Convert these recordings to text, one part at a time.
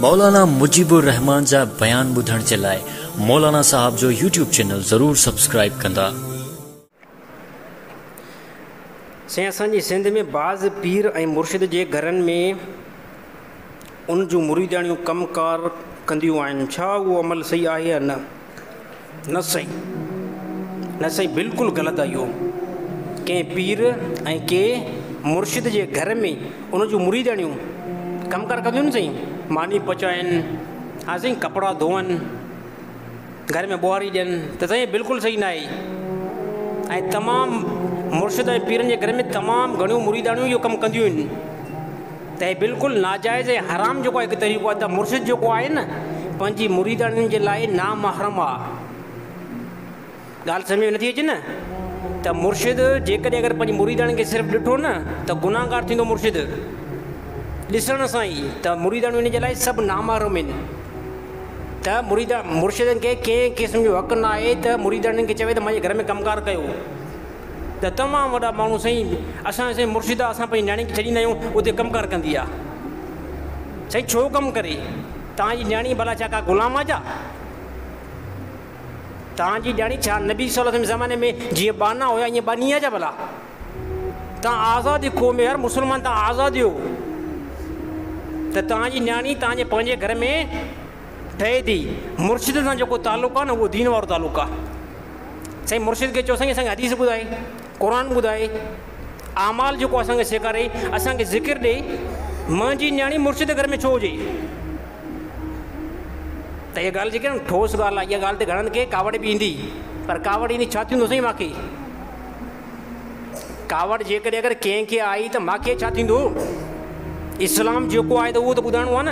मौलाना मुजीबुर रहमान जा बयान ॿुधण जे लाइ मौलाना साहब जो यूट्यूब चैनल ज़रूर सब्सक्राइब कंदा। साईं असांजी सिंध में बाज़ पीर ऐं मुर्शिद जे घरनि में उन जूं मुरीदाणियूं कमकार कंदियूं आहिनि। छा उहो अमल सही आहे या न? न सही, बिल्कुलु ग़लति आहे इहो। कंहिं पीर ऐं कंहिं मुर्शिद जे घर में उन जूं मुरीदाणियूं कमकार कंदियूं आहिनि। साईं मानी पचाइनि, हा साईं कपिड़ा धोअनि, घर में ॿुहारी ॾियनि, त साईं बिल्कुलु सही न आहे। ऐं तमामु मुर्शिद ऐं पीरनि जे घर में तमामु घणियूं मुरीदाणियूं इहो कमु कंदियूं आहिनि। त हे बिल्कुलु नाजाइज़ ऐं हराम जेको आहे हिकु तरीक़ो आहे। त मुर्शिद जेको आहे न पंहिंजी मुरीदाणियुनि जे लाइ नामहरम आहे। ॻाल्हि सम्झ में नथी अचे न? त मुर्शिद जेकॾहिं अगरि पंहिंजी मुरीदाणियुनि खे सिर्फ़ु ॾिठो न त गुनाहगार थींदो मुर्शिद ॾिसण सां ई। त मुरीदाणियूं इन जे लाइ सभु नामहरम आहिनि। त मुर्शिदनि खे कंहिं क़िस्म जो हक़ु न आहे त मुरीदाणियुनि खे चवे त मुंहिंजे घर में कमकार कयो। त तमामु वॾा माण्हू साईं असां मुर्शिद असां पंहिंजी न्याणी खे छॾींदा आहियूं, उते कमकार कंदी आहे। साईं छो कमु करे? तव्हांजी न्याणी भला छा का ग़ुलाम आहे छा? तव्हांजी न्याणी छा नबी सल्लल्लाहु अलैहि वसल्लम ज़माने में जीअं बाना हुया ईअं बानी आहे छा भला? तव्हां आज़ादी क़ौम यार, मुस्लमान तव्हां आज़ादी हो। त तव्हांजी न्याणी तव्हांजे पंहिंजे घर में ठहे थी। मुर्शिद सां जेको तालुक़ु आहे न उहो दीन वारो तालुक़ु आहे। साईं मुर्शिद खे चयो साईं असांखे हदीस ॿुधाए, क़ुरान ॿुधाए, आमाल जेको असांखे सेखारे, असांखे ज़िकिर ॾे। मुंहिंजी न्याणी मुर्शिद घर में छो हुजे? त इहा ॻाल्हि जेकी आहे न ठोस ॻाल्हि आहे। इहा ॻाल्हि ते घणनि खे कावड़ बि ईंदी, पर कावड़ ईंदी छा थींदो साईं? मूंखे कावड़ जेकॾहिं अगरि कंहिंखे आई त मूंखे छा थींदो? इस्लाम जेको आहे त उहो त ॿुधाइणो आहे न।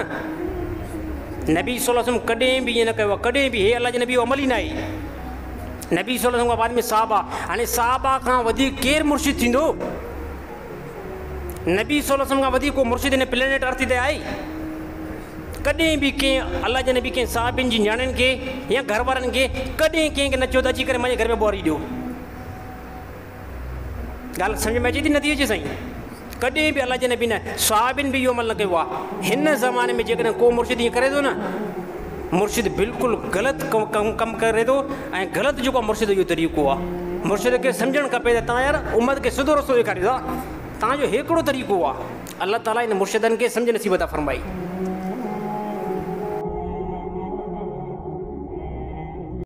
नबी सल्लल्लाहु अलैहि वसल्लम कॾहिं बि ईअं न कयो आहे, कॾहिं बि। हे अलाह जे नबी जो अमल ई न आहे। नबी सल्लल्लाहु अलैहि वसल्लम खां बाद में साहबा, हाणे साहबा खां वधीक केरु मुर्शिद थींदो? नबी सल्लल्लाहु अलैहि वसल्लम खां वधीक को मुर्शिद हिन प्लेनेट अर्थ ते आहे? कॾहिं बि कंहिं अलाह जे नबी कंहिं साहिबनि जी न्याणियुनि खे या घर वारनि खे कॾहिं कंहिंखे न चयो त अची करे मुंहिंजे घर में ॿुहारी ॾियो। ॻाल्हि सम्झ में अचे थी नथी अचे साईं? कॾहिं बि अलाह जे नबी न, साहिबनि बि इहो अमल न कयो आहे। हिन ज़माने में जेकॾहिं को मुर्शिद ईअं करे थो न, मुर्शिद बिल्कुलु ग़लति कमु करे थो। ऐं ग़लति जेको आहे मुर्शिद जो तरीक़ो आहे। मुर्शिद खे सम्झणु खपे त तव्हां यार उम्मत खे सिधो रस्तो ॾेखारियो था। तव्हांजो हिकिड़ो तरीक़ो आहे। अलाह ताला इन मुर्शिदनि खे सम्झ नसीब था फरमाई।